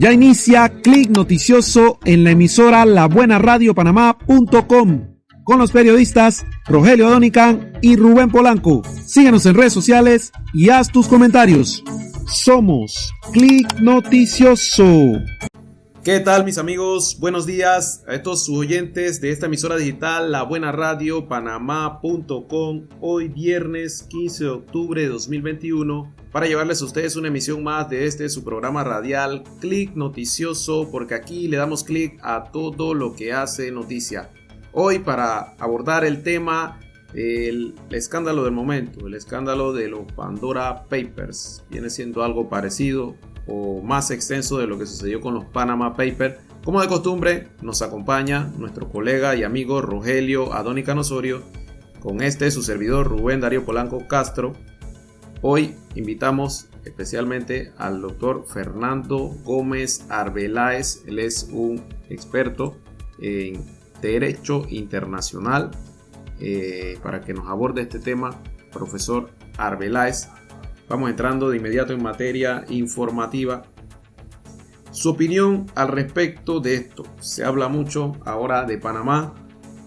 Ya inicia Clic Noticioso en la emisora labuenaradiopanamá.com con los periodistas Rogelio Adonican y Rubén Polanco. Síguenos en redes sociales y haz tus comentarios. Somos Clic Noticioso. ¿Qué tal, mis amigos? Buenos días a estos sus oyentes de esta emisora digital labuenaradiopanamá.com. Hoy viernes 15 de octubre de 2021 para llevarles a ustedes una emisión más de su programa radial Clic Noticioso, porque aquí le damos clic a todo lo que hace noticia. Hoy para abordar el tema, el escándalo del momento, el escándalo de los Pandora Papers. Viene siendo algo parecido o más extenso de lo que sucedió con los Panama Papers. Como de costumbre, nos acompaña nuestro colega y amigo Rogelio Adonican Osorio, con su servidor Rubén Darío Polanco Castro. Hoy invitamos especialmente al doctor Fernando Gómez Arbeláez. Él es un experto en Derecho Internacional, para que nos aborde este tema. Profesor Arbeláez, vamos entrando de inmediato en materia informativa. Su opinión al respecto de esto. Se habla mucho ahora de Panamá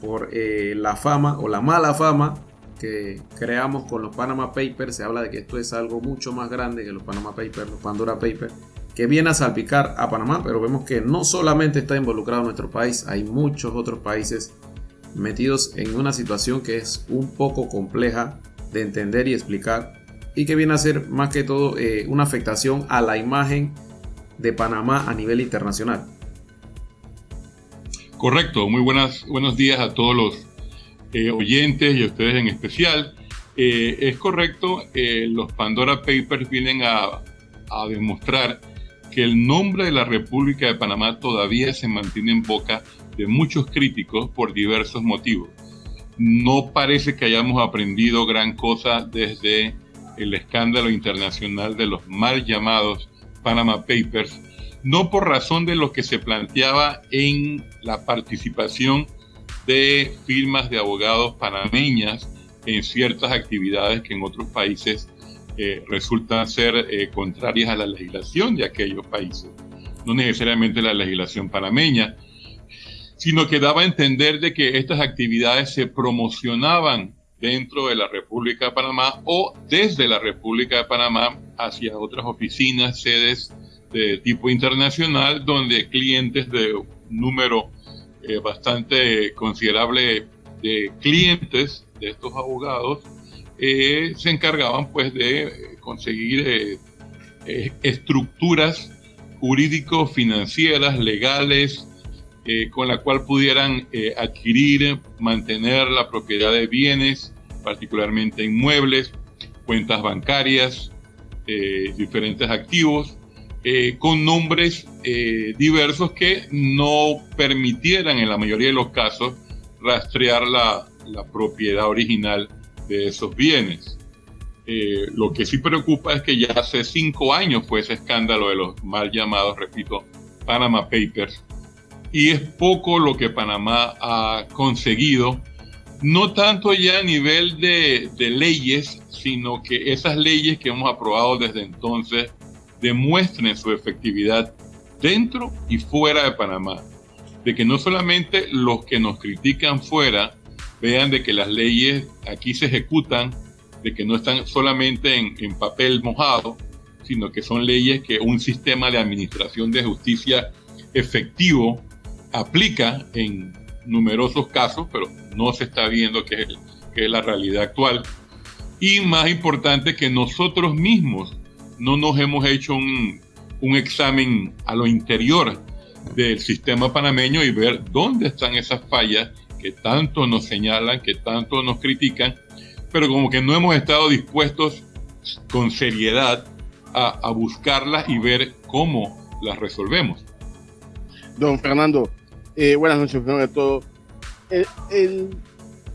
por la fama o la mala fama que creamos con los Panama Papers. Se habla de que esto es algo mucho más grande que los Panama Papers, los Pandora Papers, que viene a salpicar a Panamá, pero vemos que no solamente está involucrado nuestro país, hay muchos otros países metidos en una situación que es un poco compleja de entender y explicar, y que viene a ser más que todo una afectación a la imagen de Panamá a nivel internacional. Correcto, muy buenos días a todos los oyentes y a ustedes en especial. Es correcto, los Pandora Papers vienen a demostrar que el nombre de la República de Panamá todavía se mantiene en boca de muchos críticos por diversos motivos. No parece que hayamos aprendido gran cosa desde el escándalo internacional de los mal llamados Panama Papers, no por razón de lo que se planteaba en la participación de firmas de abogados panameñas en ciertas actividades que en otros países resultan ser contrarias a la legislación de aquellos países, no necesariamente la legislación panameña, sino que daba a entender de que estas actividades se promocionaban dentro de la República de Panamá o desde la República de Panamá hacia otras oficinas, sedes de tipo internacional, donde clientes de un número bastante considerable de clientes de estos abogados se encargaban pues de conseguir estructuras jurídico-financieras, legales, con la cual pudieran adquirir, mantener la propiedad de bienes, particularmente inmuebles, cuentas bancarias, diferentes activos, con nombres diversos que no permitieran en la mayoría de los casos rastrear la propiedad original de esos bienes. Lo que sí preocupa es que ya hace 5 años fue ese escándalo de los mal llamados, repito, Panama Papers, y es poco lo que Panamá ha conseguido, no tanto ya a nivel de leyes, sino que esas leyes que hemos aprobado desde entonces demuestren su efectividad dentro y fuera de Panamá, de que no solamente los que nos critican fuera vean de que las leyes aquí se ejecutan, de que no están solamente en papel mojado, sino que son leyes que un sistema de administración de justicia efectivo aplica en numerosos casos, pero no se está viendo que es la realidad actual. Y más importante, que nosotros mismos no nos hemos hecho un examen a lo interior del sistema panameño y ver dónde están esas fallas que tanto nos señalan, que tanto nos critican, pero como que no hemos estado dispuestos con seriedad a buscarlas y ver cómo las resolvemos. Don Fernando, buenas noches, primero de todo.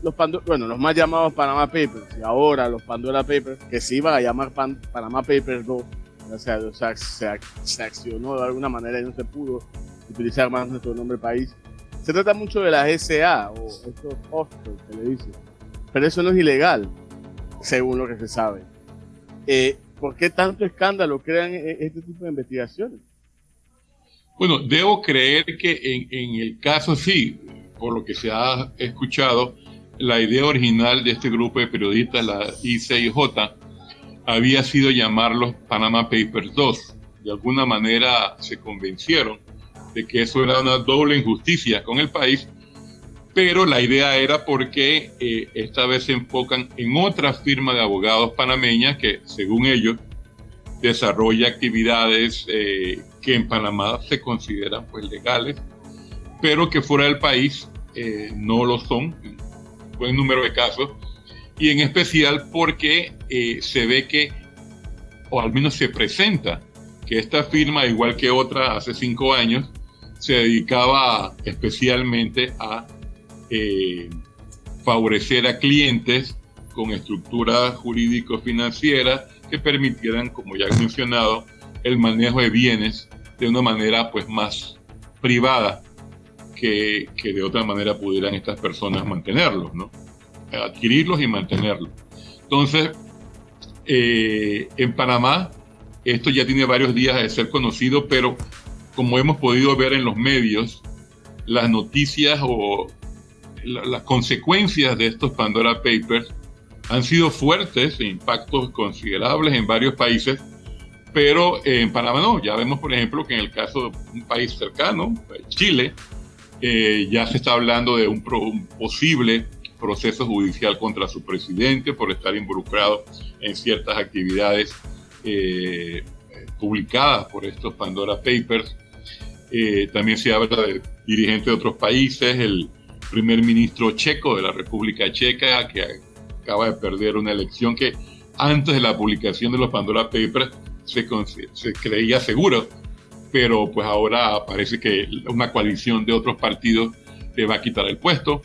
Los más llamados Panama Papers y ahora los Pandora Papers, que se iban a llamar Panama Papers 2, o sea, se accionó de alguna manera y no se pudo utilizar más nuestro nombre país. Se trata mucho de las SA o estos offshore que le dicen, pero eso no es ilegal, según lo que se sabe. ¿Por qué tanto escándalo crean este tipo de investigaciones? Bueno, debo creer que en el caso sí, por lo que se ha escuchado, la idea original de este grupo de periodistas, la I6J, había sido llamarlos Panama Papers 2. De alguna manera se convencieron de que eso era una doble injusticia con el país, pero la idea era porque esta vez se enfocan en otra firma de abogados panameña que, según ellos, desarrolla actividades que en Panamá se consideran pues legales, pero que fuera del país no lo son, en buen número de casos, y en especial porque se ve que, o al menos se presenta, que esta firma, igual que otra hace 5 años, se dedicaba especialmente a favorecer a clientes con estructuras jurídico-financieras que permitieran, como ya he mencionado, el manejo de bienes de una manera pues más privada que de otra manera pudieran estas personas mantenerlos, ¿no? Adquirirlos y mantenerlos. Entonces, en Panamá, esto ya tiene varios días de ser conocido, pero como hemos podido ver en los medios, las noticias o las consecuencias de estos Pandora Papers han sido fuertes, impactos considerables en varios países, pero en Panamá no. Ya vemos, por ejemplo, que en el caso de un país cercano, Chile, ya se está hablando de un posible proceso judicial contra su presidente por estar involucrado en ciertas actividades publicadas por estos Pandora Papers. También se habla de dirigentes de otros países, el primer ministro checo de la República Checa, que acaba de perder una elección que antes de la publicación de los Pandora Papers se creía seguro, pero pues ahora parece que una coalición de otros partidos le va a quitar el puesto.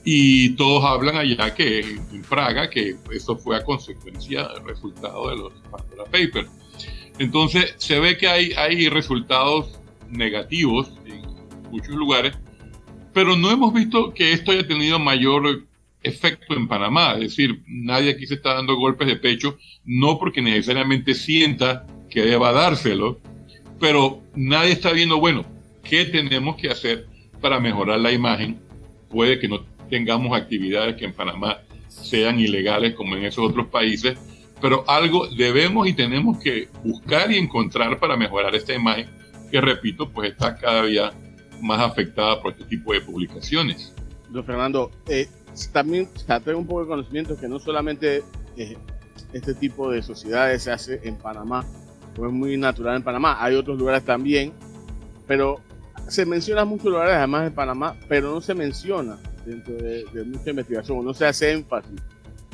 Y todos hablan allá que en Praga que eso fue a consecuencia del resultado de los Pandora Papers. Entonces se ve que hay resultados negativos en muchos lugares, pero no hemos visto que esto haya tenido mayor efecto en Panamá. Es decir, nadie aquí se está dando golpes de pecho, no porque necesariamente sienta que deba dárselo, pero nadie está viendo, bueno, ¿qué tenemos que hacer para mejorar la imagen? Puede que no tengamos actividades que en Panamá sean ilegales como en esos otros países, pero algo debemos y tenemos que buscar y encontrar para mejorar esta imagen que, repito, pues está cada día más afectada por este tipo de publicaciones. Don Fernando, también tengo un poco de conocimiento que no solamente este tipo de sociedades se hace en Panamá, pues es muy natural en Panamá, hay otros lugares también, pero se menciona muchos lugares además de Panamá, pero no se menciona dentro de mucha investigación, o no se hace énfasis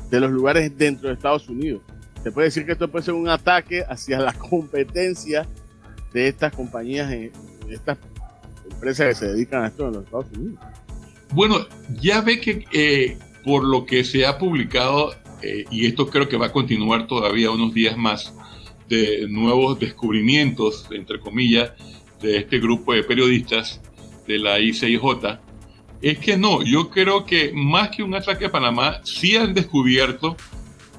de los lugares dentro de Estados Unidos. Se puede decir que esto puede ser un ataque hacia la competencia de estas compañías, de estas empresas que se dedican a esto en los Estados Unidos. Bueno, ya ve que por lo que se ha publicado, y esto creo que va a continuar todavía unos días más, de nuevos descubrimientos, entre comillas, de este grupo de periodistas de la I6J, es que no, yo creo que más que un ataque a Panamá, sí han descubierto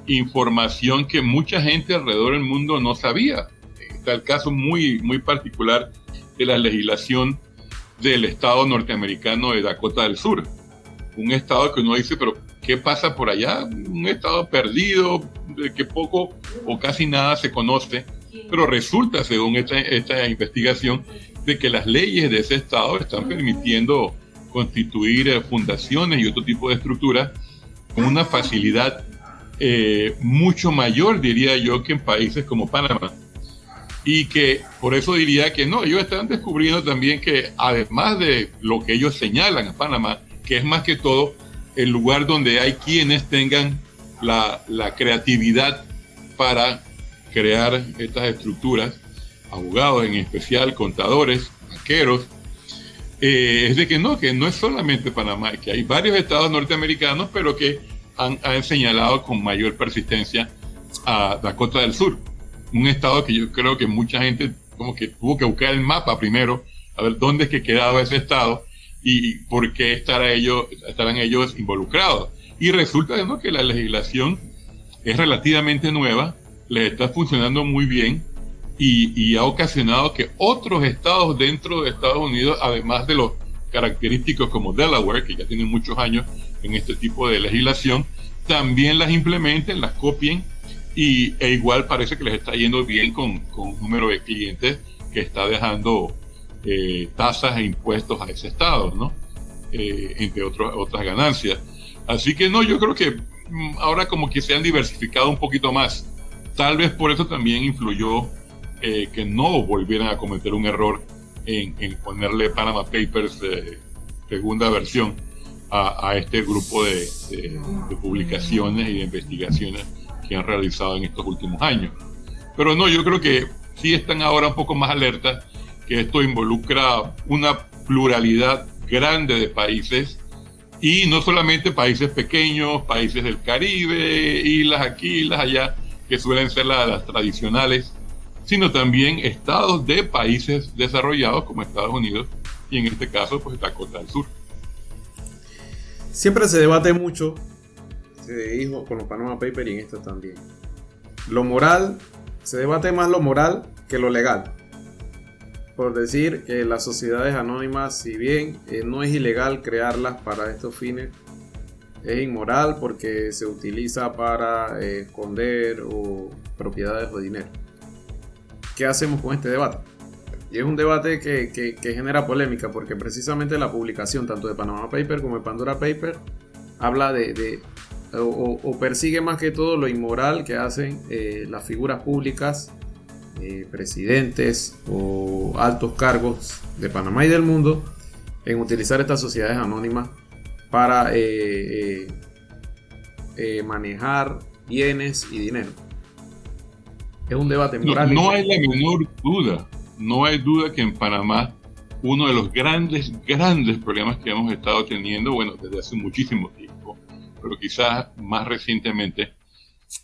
información que mucha gente alrededor del mundo no sabía. Está el caso muy, muy particular de la legislación del estado norteamericano de Dakota del Sur. Un estado que uno dice, pero ¿qué pasa por allá? Un estado perdido, de que poco o casi nada se conoce, pero resulta, según esta investigación, de que las leyes de ese estado están permitiendo constituir fundaciones y otro tipo de estructuras con una facilidad mucho mayor, diría yo, que en países como Panamá. Y que por eso diría que no, ellos están descubriendo también que además de lo que ellos señalan a Panamá, que es más que todo el lugar donde hay quienes tengan la creatividad para crear estas estructuras, abogados en especial, contadores, banqueros, es de que no es solamente Panamá, que hay varios estados norteamericanos, pero que han señalado con mayor persistencia a Dakota del Sur. Un estado que yo creo que mucha gente como que tuvo que buscar el mapa primero, a ver dónde es que quedaba ese estado y por qué estarán ellos involucrados. Y resulta, ¿no?, que la legislación es relativamente nueva, les está funcionando muy bien y ha ocasionado que otros estados dentro de Estados Unidos, además de los característicos como Delaware, que ya tienen muchos años en este tipo de legislación, también las implementen, las copien, e igual parece que les está yendo bien con un número de clientes que está dejando tasas e impuestos a ese estado, ¿no? Entre otras ganancias. Así que no, yo creo que ahora como que se han diversificado un poquito más. Tal vez por eso también influyó que no volvieran a cometer un error en ponerle Panama Papers segunda versión a este grupo de publicaciones y de investigaciones que han realizado en estos últimos años. Pero no, yo creo que sí están ahora un poco más alertas, que esto involucra una pluralidad grande de países, y no solamente países pequeños, países del Caribe, islas aquí, islas allá, que suelen ser las tradicionales, sino también estados de países desarrollados como Estados Unidos, y en este caso pues Dakota del Sur. Siempre se debate mucho, se dijo con los Panama Papers y en esto también. Lo moral, se debate más lo moral que lo legal. Por decir que las sociedades anónimas, si bien no es ilegal crearlas para estos fines, es inmoral porque se utiliza para esconder propiedades o dinero. ¿Qué hacemos con este debate? Y es un debate que genera polémica, porque precisamente la publicación tanto de Panama Papers como de Pandora Papers habla o persigue más que todo lo inmoral que hacen las figuras públicas, presidentes o altos cargos de Panamá y del mundo, en utilizar estas sociedades anónimas para manejar bienes y dinero. Es un debate moral. No hay la menor duda, no hay duda que en Panamá uno de los grandes problemas que hemos estado teniendo, bueno, desde hace muchísimo tiempo, pero quizás más recientemente,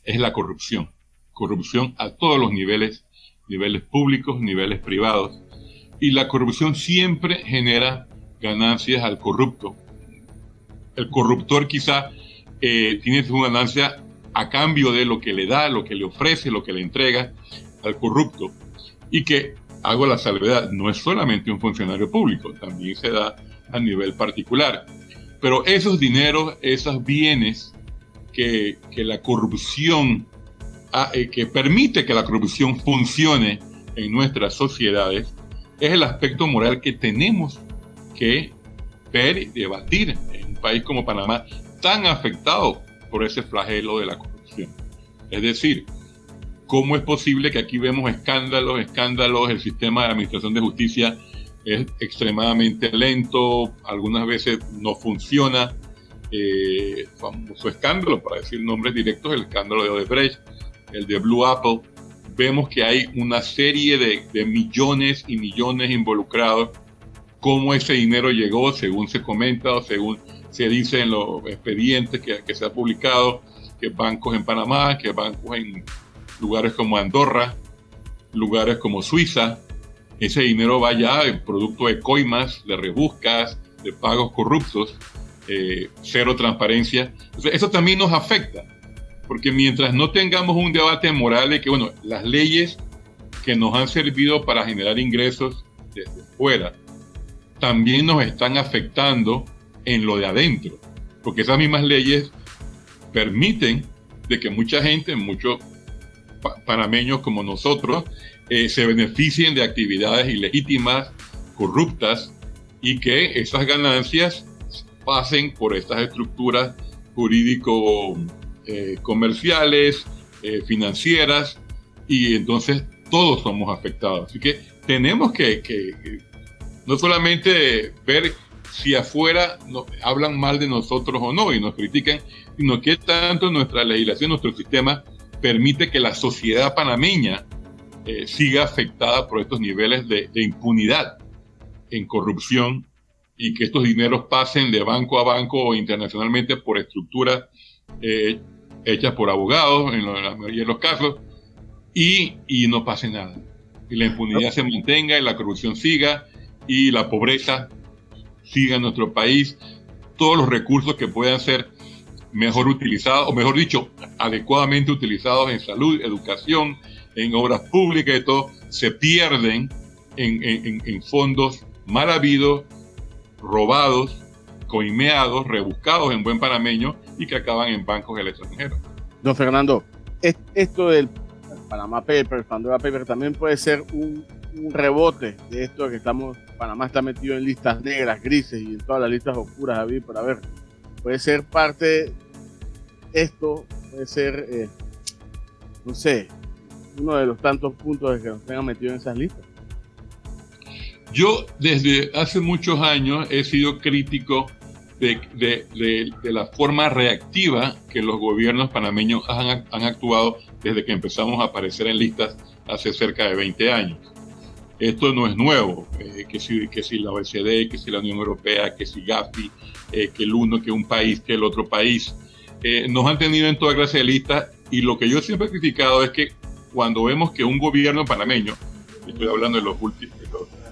es la corrupción. Corrupción a todos los niveles públicos, niveles privados. Y la corrupción siempre genera ganancias al corrupto. El corruptor quizá tiene su ganancia a cambio de lo que le da, lo que le ofrece, lo que le entrega al corrupto. Y que, hago la salvedad, no es solamente un funcionario público, también se da a nivel particular. Pero esos dineros, esos bienes que la corrupción, que permite que la corrupción funcione en nuestras sociedades, es el aspecto moral que tenemos que ver y debatir en un país como Panamá, tan afectado por ese flagelo de la corrupción. Es decir, ¿cómo es posible que aquí vemos escándalos? El sistema de administración de justicia es extremadamente lento, algunas veces no funciona. Famoso escándalo, para decir nombres directos, el escándalo de Odebrecht, el de Blue Apple. Vemos que hay una serie de millones y millones involucrados. Cómo ese dinero llegó, según se comenta o según se dice en los expedientes que se ha publicado, que bancos en Panamá, que bancos en lugares como Andorra, lugares como Suiza, ese dinero va ya en producto de coimas, de rebuscas, de pagos corruptos, cero transparencia. Entonces, eso también nos afecta, porque mientras no tengamos un debate moral de que, bueno, las leyes que nos han servido para generar ingresos desde fuera, también nos están afectando en lo de adentro, porque esas mismas leyes permiten de que mucha gente, muchos panameños como nosotros, se beneficien de actividades ilegítimas, corruptas, y que esas ganancias pasen por estas estructuras jurídico-comerciales, financieras, y entonces todos somos afectados. Así que tenemos que no solamente ver si afuera hablan mal de nosotros o no y nos critican, sino que tanto nuestra legislación, nuestro sistema permite que la sociedad panameña siga afectada por estos niveles de impunidad en corrupción, y que estos dineros pasen de banco a banco o internacionalmente por estructuras hechas por abogados en la mayoría de los casos, y no pase nada. Y la impunidad se mantenga y la corrupción siga y la pobreza siga en nuestro país. Todos los recursos que puedan ser mejor utilizados, o mejor dicho, adecuadamente utilizados en salud, educación, en obras públicas y todo, se pierden en fondos mal habidos, robados, coimeados, rebuscados en buen panameño y que acaban en bancos del extranjero. Don Fernando, esto del Panama Papers, Pandora Papers, también puede ser un rebote de esto que Panamá está metido en listas negras, grises y en todas las listas oscuras a ver por haber. Puede ser parte, esto puede ser, no sé, uno de los tantos puntos de que nos tengan metido en esas listas. Yo desde hace muchos años he sido crítico de la forma reactiva que los gobiernos panameños han actuado desde que empezamos a aparecer en listas hace cerca de 20 años. Esto no es nuevo, que si la OECD, que si la Unión Europea, que si Gafi, que el uno, que un país, que el otro país. Nos han tenido en toda clase de listas y lo que yo siempre he criticado es que cuando vemos que un gobierno panameño, estoy hablando de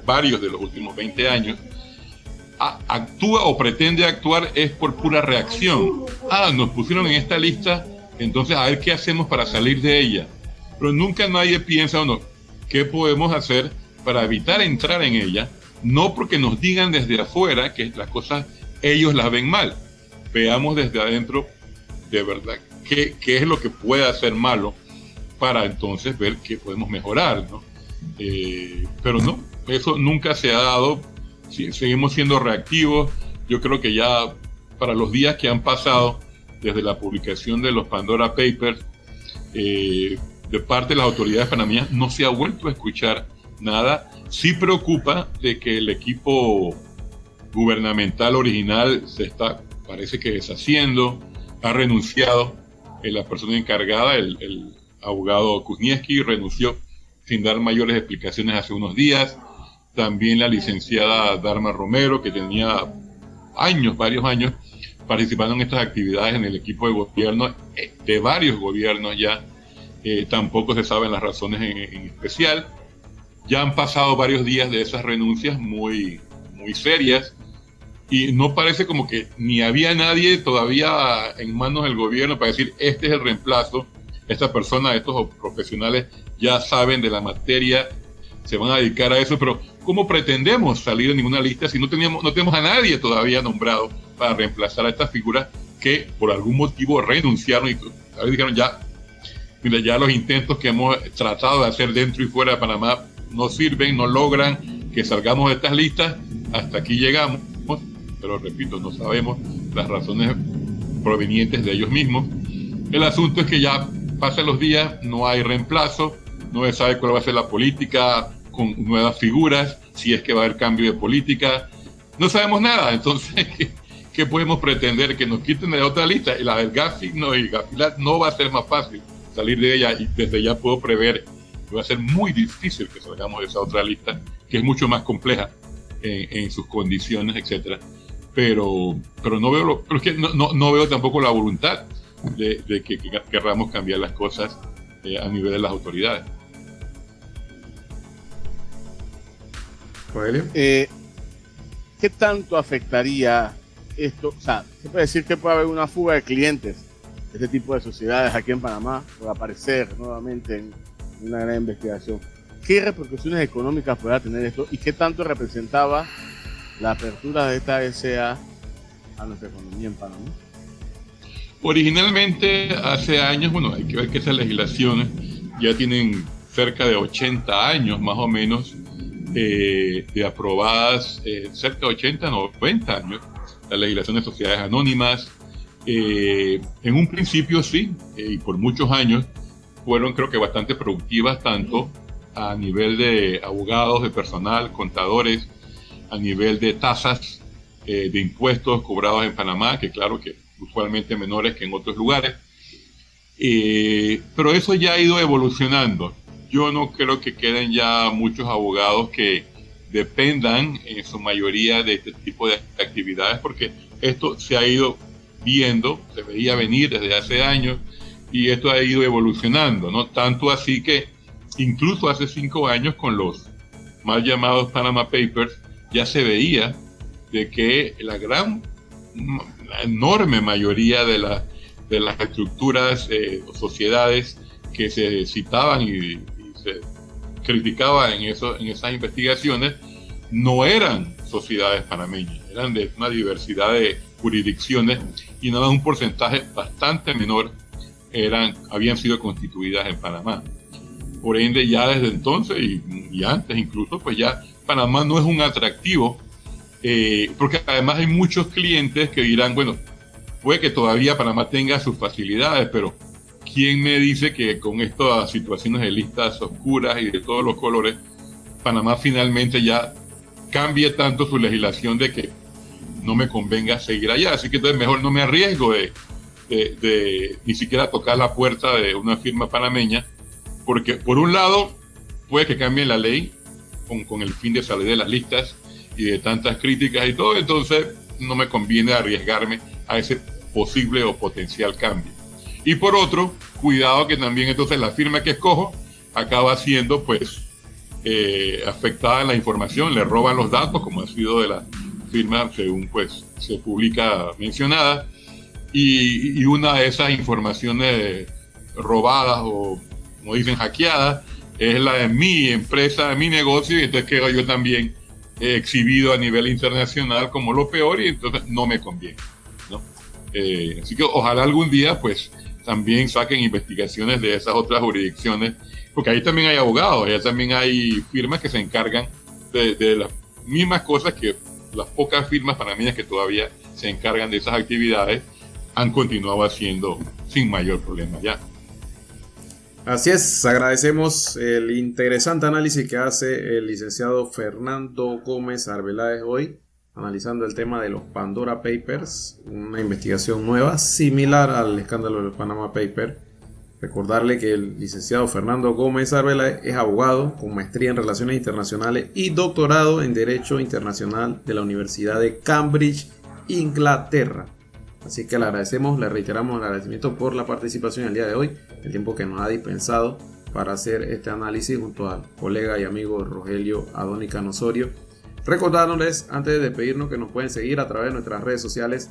varios de los últimos 20 años, actúa o pretende actuar es por pura reacción. Nos pusieron en esta lista, entonces a ver qué hacemos para salir de ella. Pero nunca nadie piensa, ¿qué podemos hacer para evitar entrar en ella? No porque nos digan desde afuera que las cosas ellos las ven mal. Veamos desde adentro de verdad qué es lo que puede hacer malo para entonces ver qué podemos mejorar, ¿no? Pero no, eso nunca se ha dado. Seguimos siendo reactivos. Yo creo que ya para los días que han pasado desde la publicación de los Pandora Papers, de parte de las autoridades panameñas no se ha vuelto a escuchar nada. Sí preocupa de que el equipo gubernamental original parece que deshaciendo, ha renunciado. La persona encargada, el abogado Kuznieski, renunció sin dar mayores explicaciones hace unos días. También la licenciada Dharma Romero, que tenía varios años, participando en estas actividades en el equipo de gobierno de varios gobiernos ya, tampoco se saben las razones en especial. Ya han pasado varios días de esas renuncias muy, muy serias y no parece como que ni había nadie todavía en manos del gobierno para decir este es el reemplazo, esta persona, estos profesionales ya saben de la materia, se van a dedicar a eso, pero ¿cómo pretendemos salir de ninguna lista si no tenemos a nadie todavía nombrado para reemplazar a estas figuras que por algún motivo renunciaron y dijeron ya los intentos que hemos tratado de hacer dentro y fuera de Panamá no sirven, no logran que salgamos de estas listas, hasta aquí llegamos, pero repito, no sabemos las razones provenientes de ellos mismos. El asunto es que ya pasan los días, no hay reemplazo, no se sabe cuál va a ser la política con nuevas figuras, si es que va a haber cambio de política, no sabemos nada. Entonces, ¿qué podemos pretender? Que nos quiten de la otra lista, y la del Gafi no va a ser más fácil salir de ella, y desde ya puedo prever que va a ser muy difícil que salgamos de esa otra lista, que es mucho más compleja en sus condiciones, etcétera. Pero es que no veo tampoco la voluntad de que querramos cambiar las cosas a nivel de las autoridades. ¿Qué tanto afectaría esto? O sea, se puede decir que puede haber una fuga de clientes de este tipo de sociedades aquí en Panamá por aparecer nuevamente en una gran investigación. ¿Qué repercusiones económicas podrá tener esto y qué tanto representaba la apertura de esta SA a nuestra economía en Panamá? Originalmente, hace años, hay que ver que esas legislaciones ya tienen cerca de 80 años más o menos de aprobadas, cerca de 80, 90 años, la legislación de sociedades anónimas. En un principio sí, y por muchos años fueron creo que bastante productivas, tanto a nivel de abogados, de personal, contadores, a nivel de tasas de impuestos cobrados en Panamá, que claro que usualmente menores que en otros lugares. Pero eso ya ha ido evolucionando. Yo no creo que queden ya muchos abogados que dependan en su mayoría de este tipo de actividades, porque esto se ha ido viendo, se veía venir desde hace años y esto ha ido evolucionando, ¿no? Tanto así que incluso hace 5 años con los mal llamados Panama Papers ya se veía de que la enorme mayoría de las estructuras o sociedades que se citaban y se criticaba en esas investigaciones no eran sociedades panameñas, eran de una diversidad de jurisdicciones y nada, un porcentaje bastante menor habían sido constituidas en Panamá. Por ende, ya desde entonces y antes incluso, pues ya Panamá no es un atractivo, porque además hay muchos clientes que dirán, bueno, puede que todavía Panamá tenga sus facilidades, pero ¿quién me dice que con estas situaciones de listas oscuras y de todos los colores, Panamá finalmente ya cambie tanto su legislación de que no me convenga seguir allá? Así que entonces mejor no me arriesgo de ni siquiera tocar la puerta de una firma panameña, porque por un lado puede que cambie la ley con el fin de salir de las listas y de tantas críticas y todo, entonces no me conviene arriesgarme a ese posible o potencial cambio. Y por otro, cuidado que también entonces la firma que escojo acaba siendo pues afectada en la información, le roban los datos, como ha sido de la firma según pues se publica mencionada, y una de esas informaciones robadas o como dicen hackeadas es la de mi empresa, de mi negocio, y entonces quedo yo también exhibido a nivel internacional como lo peor, y entonces no me conviene, ¿no? Así que ojalá algún día pues también saquen investigaciones de esas otras jurisdicciones, porque ahí también hay abogados, allá también hay firmas que se encargan de las mismas cosas que las pocas firmas panameñas que todavía se encargan de esas actividades han continuado haciendo sin mayor problema ya. Así es, agradecemos el interesante análisis que hace el licenciado Fernando Gómez Arbeláez hoy, analizando el tema de los Pandora Papers, una investigación nueva similar al escándalo del Panama Paper. Recordarle que el licenciado Fernando Gómez Arbeláez es abogado con maestría en Relaciones Internacionales y doctorado en Derecho Internacional de la Universidad de Cambridge, Inglaterra. Así que le agradecemos, le reiteramos el agradecimiento por la participación el día de hoy, el tiempo que nos ha dispensado para hacer este análisis junto al colega y amigo Rogelio Adónica Osorio. Recordándoles antes de despedirnos que nos pueden seguir a través de nuestras redes sociales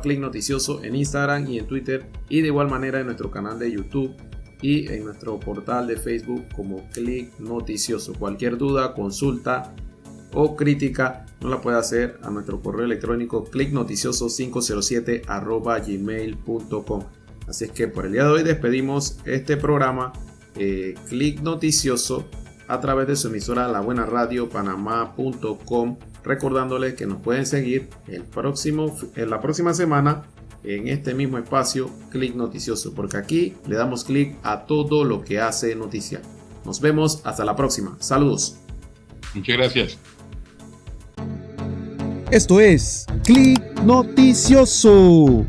@clicknoticioso en Instagram y en Twitter, y de igual manera en nuestro canal de YouTube y en nuestro portal de Facebook como Click Noticioso. Cualquier duda, consulta o crítica nos la puede hacer a nuestro correo electrónico clicknoticioso507@gmail.com. Así es que por el día de hoy despedimos este programa Click Noticioso a través de su emisora La Buena Radio Panamá.com, recordándoles que nos pueden seguir en la próxima semana en este mismo espacio Click Noticioso, porque aquí le damos clic a todo lo que hace noticia. Nos vemos hasta la próxima. Saludos. Muchas gracias. Esto es Click Noticioso.